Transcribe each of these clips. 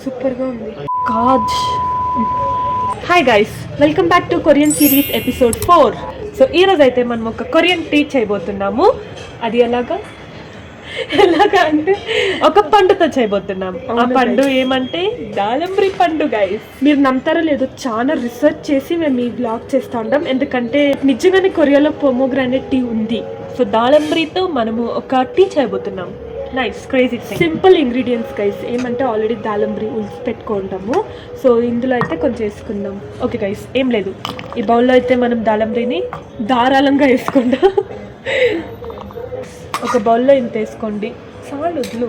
సూపర్గా ఉంది. Gauge. Hi guys, welcome back to Korean series episode 4. So ఈరోజు అయితే మనం ఒక కొరియన్ టీ చేయబోతున్నాము. అది ఎలాగా అంటే ఒక పండుతో చేయబోతున్నాం. ఆ పండు ఏమంటే దాలంబ్రి పండు గైస్. మీరు నమ్ముతారో లేదో, చాలా రీసెర్చ్ చేసి మేము ఈ బ్లాగ్ చేస్తూ ఉంటాం. ఎందుకంటే నిజంగానే కొరియాలో పొమోగ్రానేట్ టీ ఉంది. సో దాలంబ్రితో మనము ఒక టీ చేయబోతున్నాం. Nice, crazy, simple ingredients guys. ఏమంటే ఆల్రెడీ దాలంబ్రి ఉల్స్ పెట్టుకుంటాము. సో ఇందులో అయితే కొంచెం వేసుకుందాం. ఓకే గైస్, ఏం లేదు, ఈ బౌల్లో అయితే మనం దాలంబ్రిని ధారాళంగా వేసుకుందాం. ఒక బౌల్లో ఇంత వేసుకోండి, చాలా వద్దు.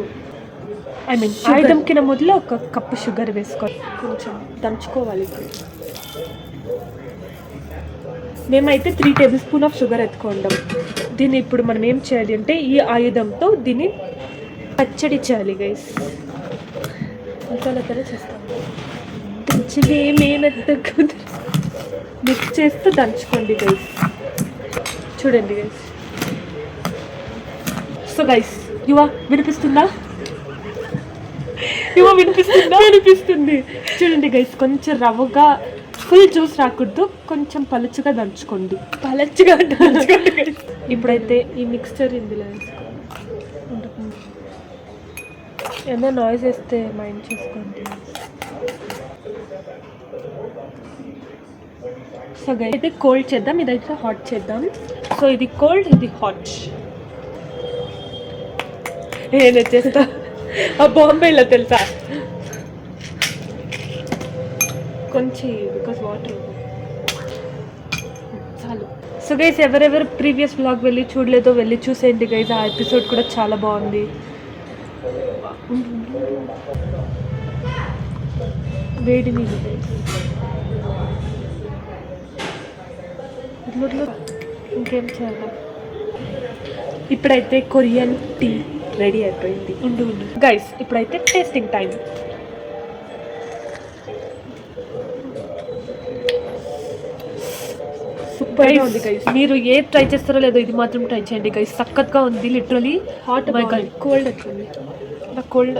ఐ మీన్ ఐదంకిన మొదలు ఒక కప్పు షుగర్ వేసుకోండి. కొంచెం దంచుకోవాలి. మేమైతే 3 టేబుల్ స్పూన్ ఆఫ్ షుగర్ ఎత్తుకుంటాం. దీన్ని ఇప్పుడు మనం ఏం చేయాలి అంటే ఈ ఆయుధంతో దీన్ని పచ్చడి చేయాలి గైస్. మసాలాతో చేస్తాం. మిక్స్ చేస్తూ దంచుకోండి గైస్. చూడండి గైస్. సో గైస్, వినిపిస్తుందా? వినిపిస్తుంది. చూడండి గైస్, కొంచెం రవ్వగా, ఫుల్ జ్యూస్ రాకూడదు, కొంచెం పలుచగా దంచుకోండి. గైస్. ఇప్పుడైతే ఈ మిక్స్చర్ ఇందులో వేసుకోండి. ఏమన్నా నాయిస్ వేస్తే మైండ్ చేసుకోండి. సో గైస్, అయితే కోల్డ్ చేద్దాం, ఇదైతే హాట్ చేద్దాం. సో ఇది కోల్డ్, ఇది హాట్. నేను చేస్తా. ఆ బాంబేలో తెలుసా కొంచెం, బికాస్ వాటర్ చాలు. సో గైస్, ఎవరెవరు ప్రీవియస్ బ్లాగ్ వెళ్ళి చూడలేదో వెళ్ళి చూసేయండి గైస్. ఆ ఎపిసోడ్ కూడా చాలా బాగుంది. వేడి నీళ్ళు ఇంకేం చేయాలి. ఇప్పుడైతే కొరియన్ టీ రెడీ అయిపోయింది. ఉండు గైస్, ఇప్పుడైతే టేస్టింగ్ టైం. సూపర్గా ఉంది గైస్. మీరు ఏ ట్రై చేస్తారో లేదో ఇది మాత్రం ట్రై చేయండి గైస్. సక్కత్గా ఉంది literally. Hot my God, cold వచ్చింది నాకు. కోల్డ్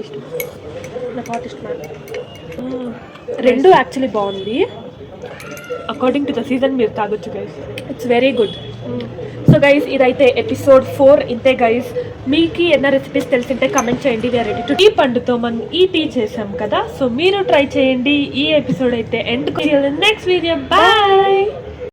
ఇష్టం, నాకు హాట్ ఇష్టం. రెండు యాక్చువల్లీ బాగుంది. అకార్డింగ్ టు ద సీజన్ మీరు తాగొచ్చు guys. It's very good. So guys, ఇదైతే ఎపిసోడ్ 4 ఇంతే గైస్. మీకు ఏమైనా రెసిపీస్ తెలిసింటే కమెంట్ చేయండి. We're ready to. ఈ పండుతో మనం ఈ టీ చేసాం కదా, సో మీరు ట్రై చేయండి. ఈ ఎపిసోడ్ అయితే ఎండ్. Next video, bye.